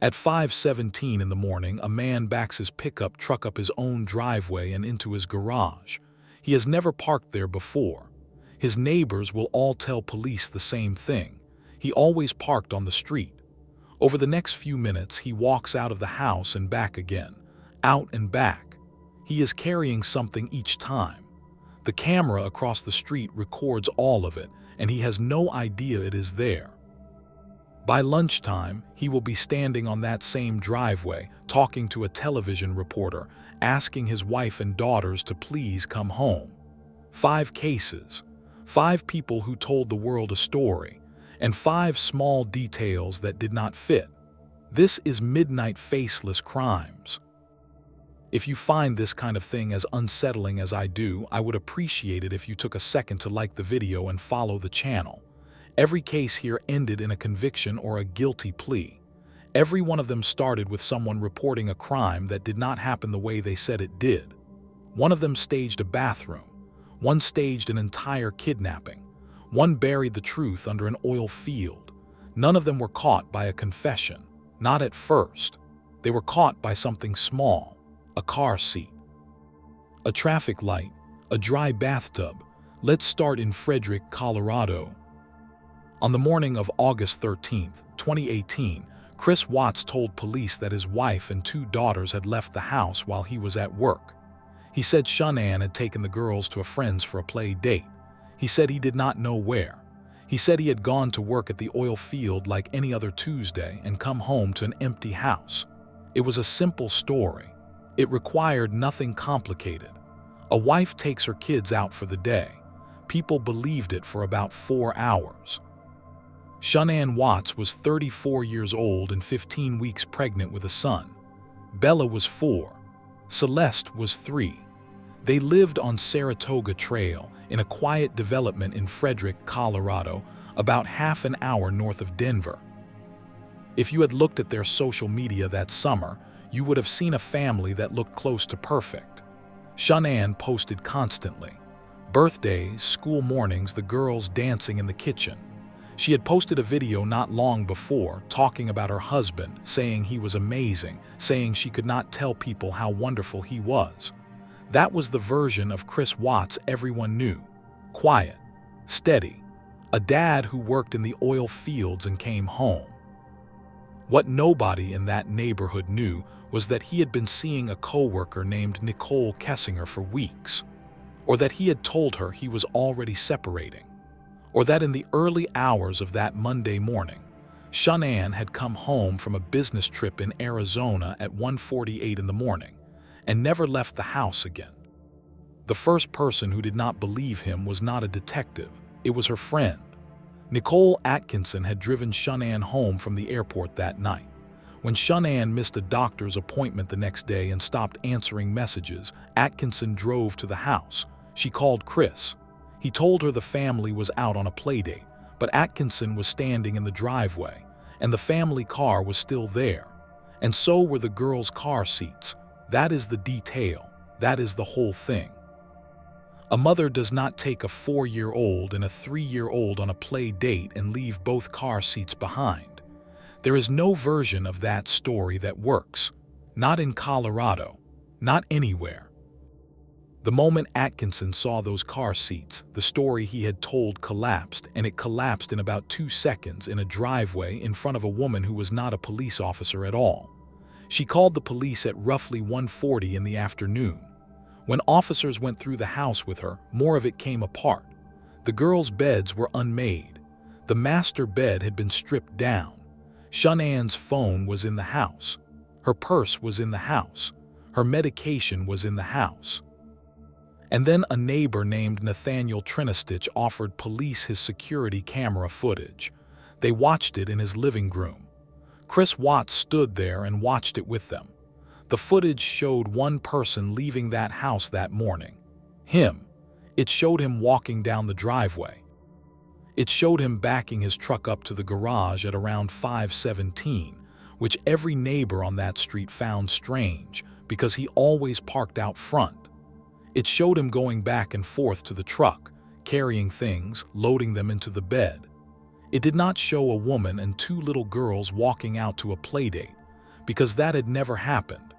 At 5:17 in the morning, a man backs his pickup truck up his own driveway and into his garage. He has never parked there before. His neighbors will all tell police the same thing. He always parked on the street. Over the next few minutes, he walks out of the house and back again, out and back. He is carrying something each time. The camera across the street records all of it, and he has no idea it is there. By lunchtime, he will be standing on that same driveway, talking to a television reporter, asking his wife and daughters to please come home. 5 cases, 5 people who told the world a story, and 5 small details that did not fit. This is Midnight Faceless Crimes. If you find this kind of thing as unsettling as I do, I would appreciate it if you took a second to like the video and follow the channel. Every case here ended in a conviction or a guilty plea. Every one of them started with someone reporting a crime that did not happen the way they said it did. One of them staged a bathroom. One staged an entire kidnapping. One buried the truth under an oil field. None of them were caught by a confession. Not at first. They were caught by something small, a car seat, a traffic light, a dry bathtub. Let's start in Frederick, Colorado. On the morning of August 13, 2018, Chris Watts told police that his wife and 2 daughters had left the house while he was at work. He said Shanann had taken the girls to a friend's for a play date. He said he did not know where. He said he had gone to work at the oil field like any other Tuesday and come home to an empty house. It was a simple story. It required nothing complicated. A wife takes her kids out for the day. People believed it for about 4 hours. Shanann Watts was 34 years old and 15 weeks pregnant with a son. Bella was 4. Celeste was 3. They lived on Saratoga Trail in a quiet development in Frederick, Colorado, about half an hour north of Denver. If you had looked at their social media that summer, you would have seen a family that looked close to perfect. Shanann posted constantly. Birthdays, school mornings, the girls dancing in the kitchen. She had posted a video not long before talking about her husband, saying he was amazing, saying she could not tell people how wonderful he was. That was the version of Chris Watts everyone knew. Quiet, steady, a dad who worked in the oil fields and came home. What nobody in that neighborhood knew was that he had been seeing a coworker named Nicole Kessinger for weeks, or that he had told her he was already separating, or that in the early hours of that Monday morning, Shanann had come home from a business trip in Arizona at 1:48 in the morning and never left the house again. The first person who did not believe him was not a detective, it was her friend. Nicole Atkinson had driven Shanann home from the airport that night. When Shanann missed a doctor's appointment the next day and stopped answering messages, Atkinson drove to the house. She called Chris. He told her the family was out on a playdate, but Atkinson was standing in the driveway, and the family car was still there. And so were the girls' car seats. That is the detail. That is the whole thing. A mother does not take a 4-year-old and a 3-year-old on a play date and leave both car seats behind. There is no version of that story that works. Not in Colorado. Not anywhere. The moment Atkinson saw those car seats, the story he had told collapsed, and it collapsed in about 2 seconds in a driveway in front of a woman who was not a police officer at all. She called the police at roughly 1:40 in the afternoon. When officers went through the house with her, more of it came apart. The girls' beds were unmade. The master bed had been stripped down. Shanann's phone was in the house. Her purse was in the house. Her medication was in the house. And then a neighbor named Nathaniel Trinistich offered police his security camera footage. They watched it in his living room. Chris Watts stood there and watched it with them. The footage showed one person leaving that house that morning. Him. It showed him walking down the driveway. It showed him backing his truck up to the garage at around 5:17, which every neighbor on that street found strange because he always parked out front. It showed him going back and forth to the truck, carrying things, loading them into the bed. It did not show a woman and 2 little girls walking out to a playdate, because that had never happened.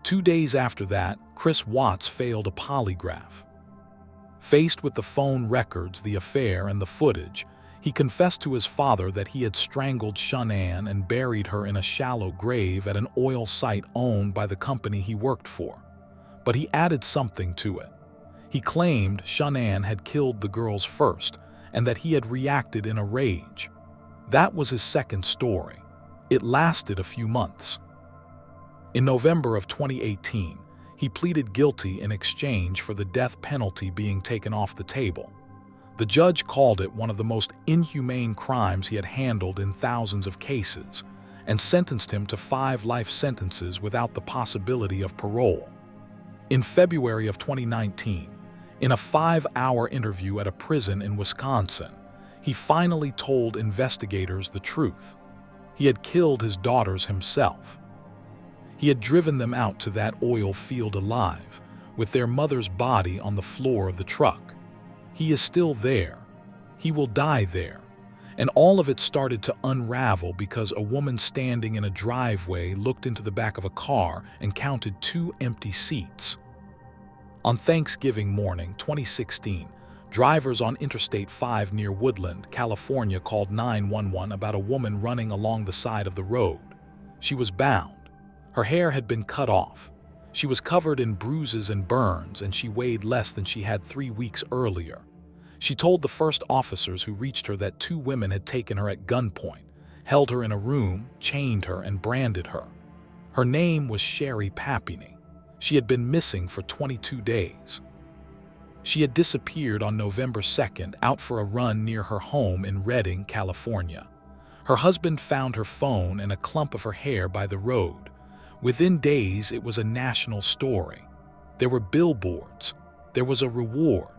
2 days after that, Chris Watts failed a polygraph. Faced with the phone records, the affair, and the footage, he confessed to his father that he had strangled Shunan and buried her in a shallow grave at an oil site owned by the company he worked for. But he added something to it. He claimed Shunan had killed the girls first and that he had reacted in a rage. That was his second story. It lasted a few months. In November of 2018, he pleaded guilty in exchange for the death penalty being taken off the table. The judge called it one of the most inhumane crimes he had handled in thousands of cases and sentenced him to 5 life sentences without the possibility of parole. In February of 2019, in a 5-hour interview at a prison in Wisconsin, he finally told investigators the truth. He had killed his daughters himself. He had driven them out to that oil field alive, with their mother's body on the floor of the truck. He is still there. He will die there. And all of it started to unravel because a woman standing in a driveway looked into the back of a car and counted 2 empty seats. On Thanksgiving morning, 2016, drivers on Interstate 5 near Woodland, California called 911 about a woman running along the side of the road. She was bound. Her hair had been cut off. She was covered in bruises and burns, and she weighed less than she had 3 weeks earlier. She told the first officers who reached her that 2 women had taken her at gunpoint, held her in a room, chained her, and branded her. Her name was Sherri Papini. She had been missing for 22 days. She had disappeared on November 2nd out for a run near her home in Redding, California. Her husband found her phone and a clump of her hair by the road. Within days, it was a national story. There were billboards. There was a reward.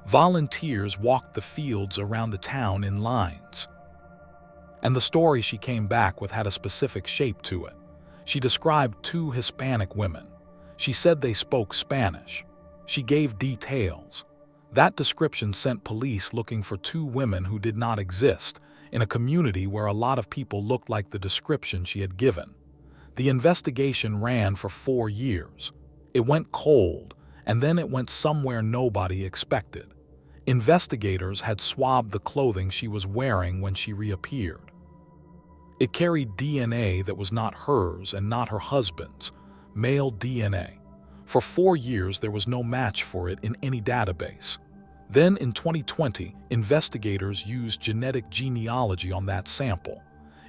Volunteers walked the fields around the town in lines. And the story she came back with had a specific shape to it. She described 2 Hispanic women. She said they spoke Spanish. She gave details. That description sent police looking for 2 women who did not exist in a community where a lot of people looked like the description she had given. The investigation ran for 4 years. It went cold, and then it went somewhere nobody expected. Investigators had swabbed the clothing she was wearing when she reappeared. It carried DNA that was not hers and not her husband's, male DNA. For 4 years, there was no match for it in any database. Then, in 2020, investigators used genetic genealogy on that sample.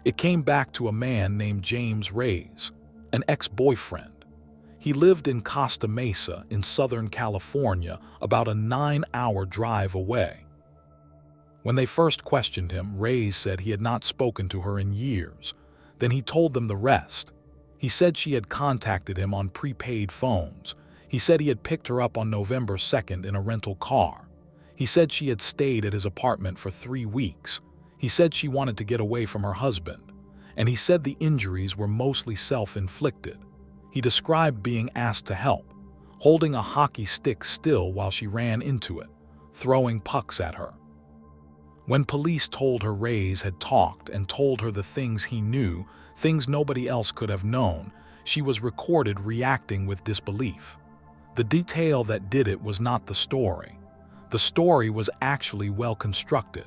It came back to a man named James Reyes, an ex-boyfriend. He lived in Costa Mesa in Southern California, about a 9-hour drive away. When they first questioned him, Reyes said he had not spoken to her in years. Then he told them the rest. He said she had contacted him on prepaid phones. He said he had picked her up on November 2nd in a rental car. He said she had stayed at his apartment for 3 weeks. He said she wanted to get away from her husband. And he said the injuries were mostly self-inflicted. He described being asked to help, holding a hockey stick still while she ran into it, throwing pucks at her. When police told her Reyes had talked and told her the things he knew, things nobody else could have known, she was recorded reacting with disbelief. The detail that did it was not the story. The story was actually well constructed.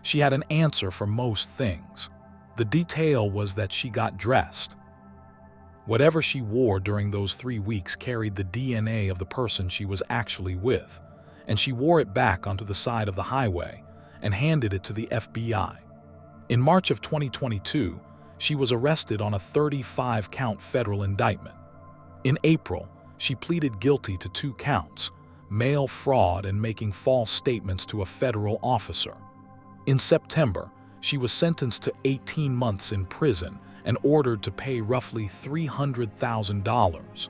She had an answer for most things. The detail was that she got dressed. Whatever she wore during those 3 weeks carried the DNA of the person she was actually with, and she wore it back onto the side of the highway and handed it to the FBI. In March of 2022, she was arrested on a 35-count federal indictment. In April, she pleaded guilty to 2 counts, mail fraud and making false statements to a federal officer. In September, she was sentenced to 18 months in prison and ordered to pay roughly $300,000.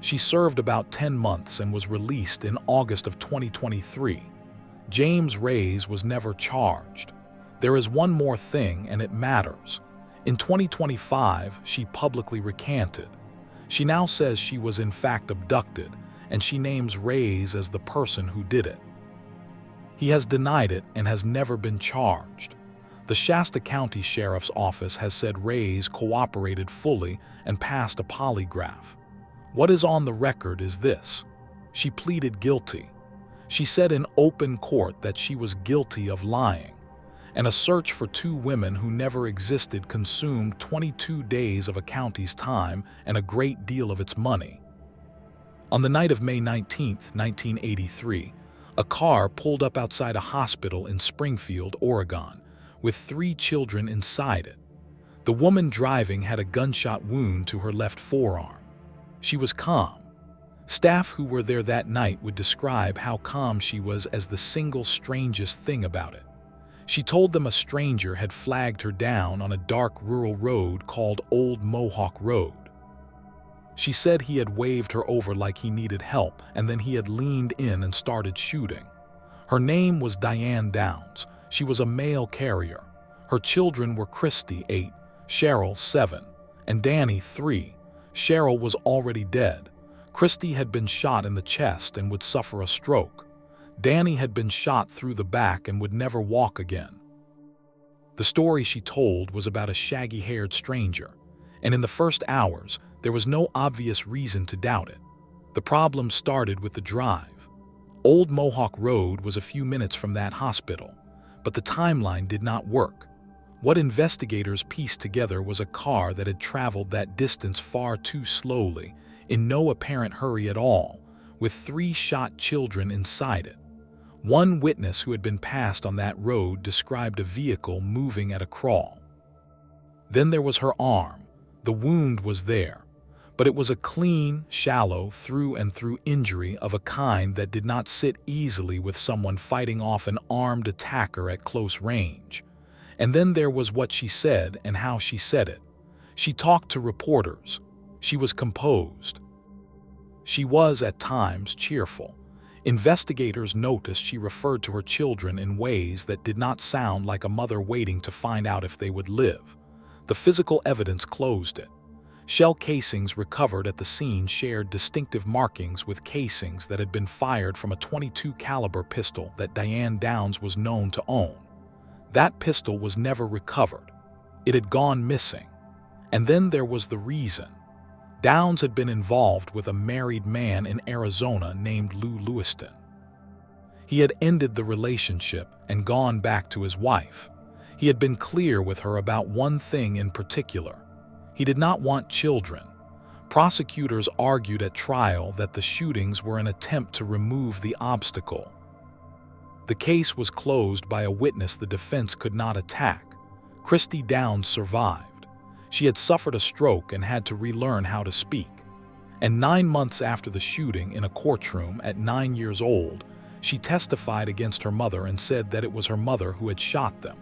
She served about 10 months and was released in August of 2023. James Reyes was never charged. There is one more thing, and it matters. In 2025, she publicly recanted. She now says she was in fact abducted, and she names Reyes as the person who did it. He has denied it and has never been charged. The Shasta County Sheriff's Office has said Reyes cooperated fully and passed a polygraph. What is on the record is this: she pleaded guilty. She said in open court that she was guilty of lying, and a search for two women who never existed consumed 22 days of a county's time and a great deal of its money. On the night of May 19, 1983, a car pulled up outside a hospital in Springfield, Oregon, with 3 children inside it. The woman driving had a gunshot wound to her left forearm. She was calm. Staff who were there that night would describe how calm she was as the single strangest thing about it. She told them a stranger had flagged her down on a dark rural road called Old Mohawk Road. She said he had waved her over like he needed help, and then he had leaned in and started shooting. Her name was Diane Downs. She was a mail carrier. Her children were Christy, 8, Cheryl, 7, and Danny, 3. Cheryl was already dead. Christy had been shot in the chest and would suffer a stroke. Danny had been shot through the back and would never walk again. The story she told was about a shaggy-haired stranger, and in the first hours, there was no obvious reason to doubt it. The problem started with the drive. Old Mohawk Road was a few minutes from that hospital, but the timeline did not work. What investigators pieced together was a car that had traveled that distance far too slowly, in no apparent hurry at all, with 3 shot children inside it. One witness who had been passed on that road described a vehicle moving at a crawl. Then there was her arm. The wound was there, but it was a clean, shallow, through-and-through injury of a kind that did not sit easily with someone fighting off an armed attacker at close range. And then there was what she said and how she said it. She talked to reporters. She was composed. She was, at times, cheerful. Investigators noticed she referred to her children in ways that did not sound like a mother waiting to find out if they would live. The physical evidence closed it. Shell casings recovered at the scene shared distinctive markings with casings that had been fired from a .22 caliber pistol that Diane Downs was known to own. That pistol was never recovered. It had gone missing. And then there was the reason. Downs had been involved with a married man in Arizona named Lou Lewiston. He had ended the relationship and gone back to his wife. He had been clear with her about one thing in particular. He did not want children. Prosecutors argued at trial that the shootings were an attempt to remove the obstacle. The case was closed by a witness the defense could not attack. Christy Downs survived. She had suffered a stroke and had to relearn how to speak. And 9 months after the shooting in a courtroom at 9 years old, she testified against her mother and said that it was her mother who had shot them.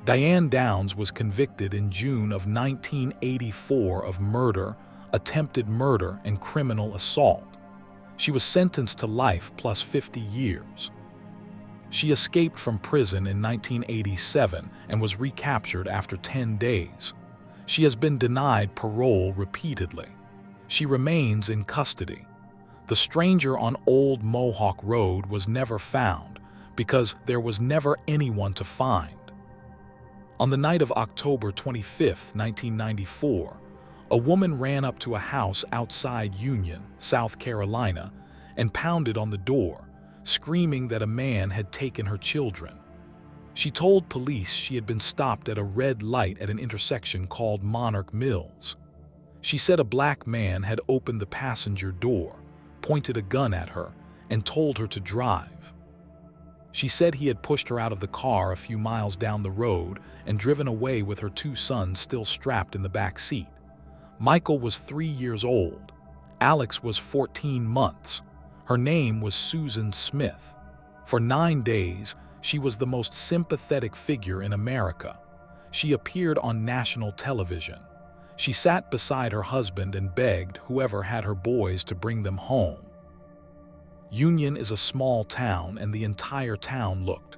Diane Downs was convicted in June of 1984 of murder, attempted murder, and criminal assault. She was sentenced to life plus 50 years. She escaped from prison in 1987 and was recaptured after 10 days. She has been denied parole repeatedly. She remains in custody. The stranger on Old Mohawk Road was never found because there was never anyone to find. On the night of October 25, 1994, a woman ran up to a house outside Union, South Carolina, and pounded on the door, screaming that a man had taken her children. She told police she had been stopped at a red light at an intersection called Monarch Mills. She said a black man had opened the passenger door, pointed a gun at her, and told her to drive. She said he had pushed her out of the car a few miles down the road and driven away with her 2 sons still strapped in the back seat. Michael was 3 years old. Alex was 14 months. Her name was Susan Smith. For 9 days, she was the most sympathetic figure in America. She appeared on national television. She sat beside her husband and begged whoever had her boys to bring them home. Union is a small town, and the entire town looked.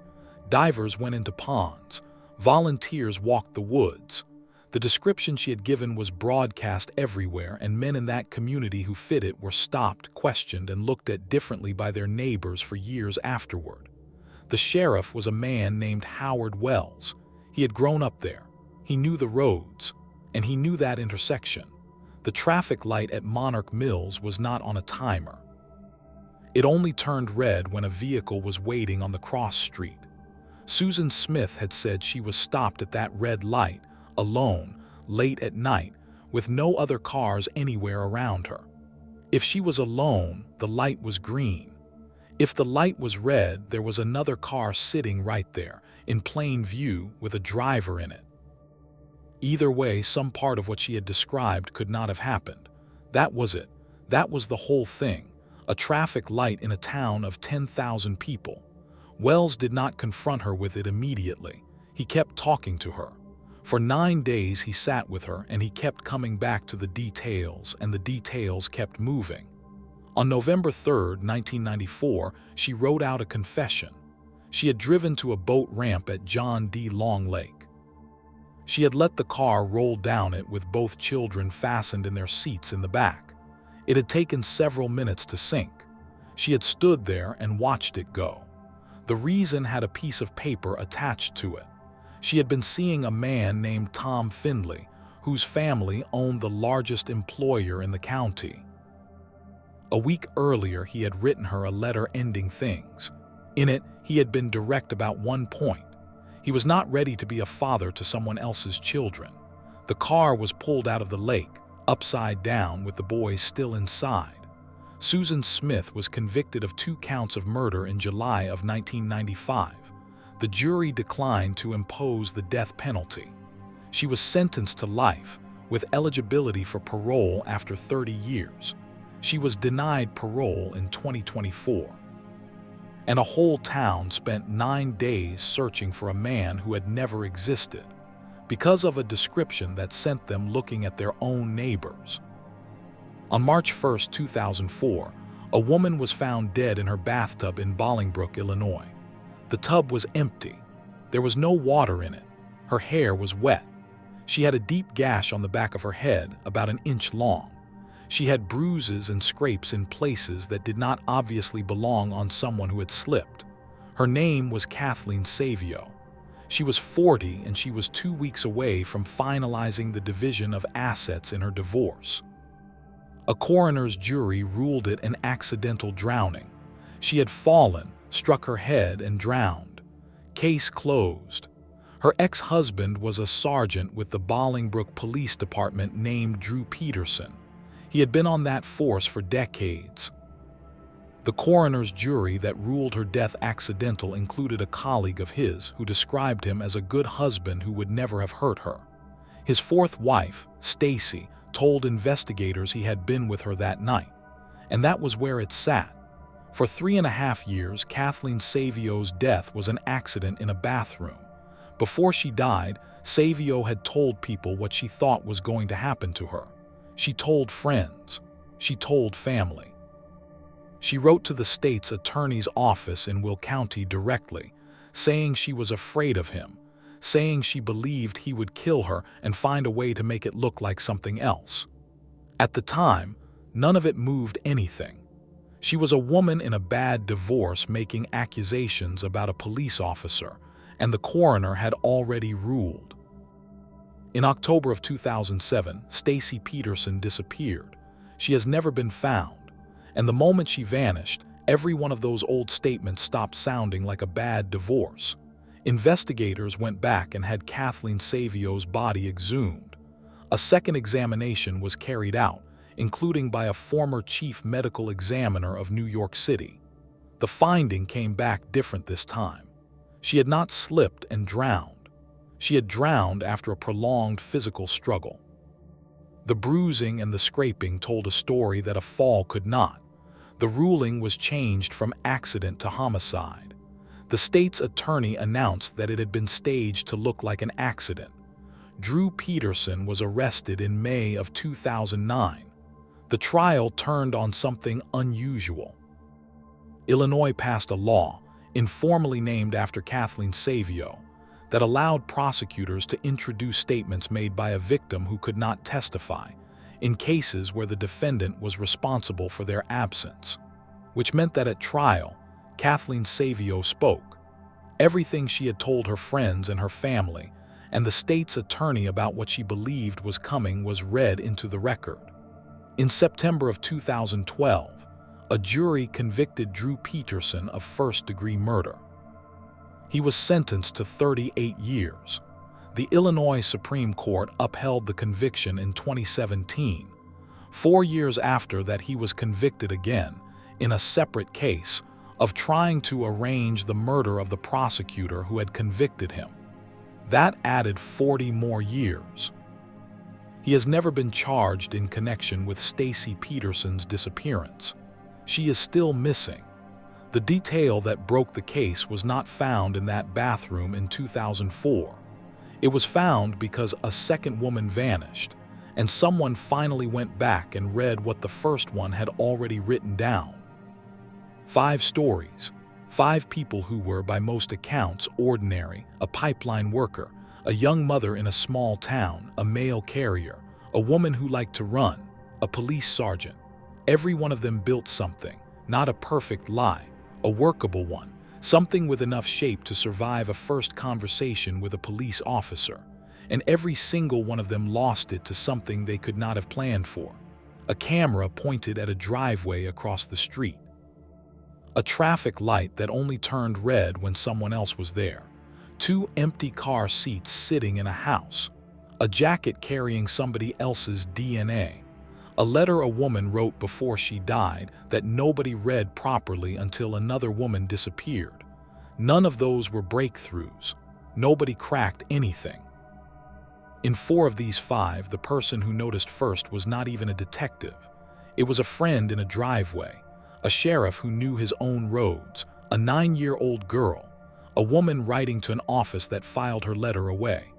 Divers went into ponds. Volunteers walked the woods. The description she had given was broadcast everywhere, and men in that community who fit it were stopped, questioned, and looked at differently by their neighbors for years afterward. The sheriff was a man named Howard Wells. He had grown up there. He knew the roads, and he knew that intersection. The traffic light at Monarch Mills was not on a timer. It only turned red when a vehicle was waiting on the cross street. Susan Smith had said she was stopped at that red light, alone, late at night, with no other cars anywhere around her. If she was alone, the light was green. If the light was red, there was another car sitting right there, in plain view, with a driver in it. Either way, some part of what she had described could not have happened. That was it. That was the whole thing. A traffic light in a town of 10,000 people. Wells did not confront her with it immediately. He kept talking to her. For 9 days he sat with her, and he kept coming back to the details, and the details kept moving. On November 3, 1994, she wrote out a confession. She had driven to a boat ramp at John D. Long Lake. She had let the car roll down it with both children fastened in their seats in the back. It had taken several minutes to sink. She had stood there and watched it go. The reason had a piece of paper attached to it. She had been seeing a man named Tom Findlay, whose family owned the largest employer in the county. A week earlier, he had written her a letter ending things. In it, he had been direct about one point. He was not ready to be a father to someone else's children. The car was pulled out of the lake, upside down, with the boys still inside. Susan Smith was convicted of 2 counts of murder in July of 1995. The jury declined to impose the death penalty. She was sentenced to life, with eligibility for parole after 30 years. She was denied parole in 2024. And a whole town spent 9 days searching for a man who had never existed, because of a description that sent them looking at their own neighbors. On March 1, 2004, a woman was found dead in her bathtub in Bolingbrook, Illinois. The tub was empty. There was no water in it. Her hair was wet. She had a deep gash on the back of her head, about an inch long. She had bruises and scrapes in places that did not obviously belong on someone who had slipped. Her name was Kathleen Savio. She was 40, and she was 2 weeks away from finalizing the division of assets in her divorce. A coroner's jury ruled it an accidental drowning. She had fallen, struck her head, and drowned. Case closed. Her ex-husband was a sergeant with the Bolingbrook Police Department named Drew Peterson. He had been on that force for decades. The coroner's jury that ruled her death accidental included a colleague of his who described him as a good husband who would never have hurt her. His 4th wife, Stacy, told investigators he had been with her that night, and that was where it sat. For 3.5 years, Kathleen Savio's death was an accident in a bathroom. Before she died, Savio had told people what she thought was going to happen to her. She told friends. She told family. She wrote to the state's attorney's office in Will County directly, saying she was afraid of him, saying she believed he would kill her and find a way to make it look like something else. At the time, none of it moved anything. She was a woman in a bad divorce making accusations about a police officer, and the coroner had already ruled. In October of 2007, Stacy Peterson disappeared. She has never been found, and the moment she vanished, every one of those old statements stopped sounding like a bad divorce. Investigators went back and had Kathleen Savio's body exhumed. A second examination was carried out, including by a former chief medical examiner of New York City. The finding came back different this time. She had not slipped and drowned. She had drowned after a prolonged physical struggle. The bruising and the scraping told a story that a fall could not. The ruling was changed from accident to homicide. The state's attorney announced that it had been staged to look like an accident. Drew Peterson was arrested in May of 2009. The trial turned on something unusual. Illinois passed a law, informally named after Kathleen Savio, that allowed prosecutors to introduce statements made by a victim who could not testify, in cases where the defendant was responsible for their absence, which meant that at trial, Kathleen Savio spoke. Everything she had told her friends and her family, and the state's attorney about what she believed was coming was read into the record. In September of 2012, a jury convicted Drew Peterson of first-degree murder. He was sentenced to 38 years. The Illinois Supreme Court upheld the conviction in 2017, 4 years after that he was convicted again, in a separate case, of trying to arrange the murder of the prosecutor who had convicted him. That added 40 more years. He has never been charged in connection with Stacy Peterson's disappearance. She is still missing. The detail that broke the case was not found in that bathroom in 2004. It was found because a second woman vanished, and someone finally went back and read what the first one had already written down. 5 stories, 5 people who were, by most accounts, ordinary: a pipeline worker, a young mother in a small town, a mail carrier, a woman who liked to run, a police sergeant. Every one of them built something, not a perfect lie, a workable one, something with enough shape to survive a first conversation with a police officer. And every single one of them lost it to something they could not have planned for. A camera pointed at a driveway across the street. A traffic light that only turned red when someone else was there. 2 empty car seats sitting in a house. A jacket carrying somebody else's DNA. A letter a woman wrote before she died that nobody read properly until another woman disappeared. None of those were breakthroughs. Nobody cracked anything. In 4 of these 5, the person who noticed first was not even a detective. It was a friend in a driveway, a sheriff who knew his own roads, a 9-year-old girl, a woman writing to an office that filed her letter away.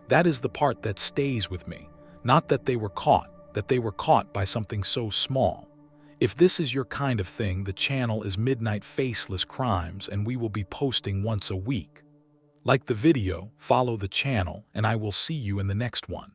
That is the part that stays with me, not that they were caught by something so small. If this is your kind of thing, the channel is Midnight Faceless Crimes, and we will be posting once a week. Like the video, follow the channel, and I will see you in the next one.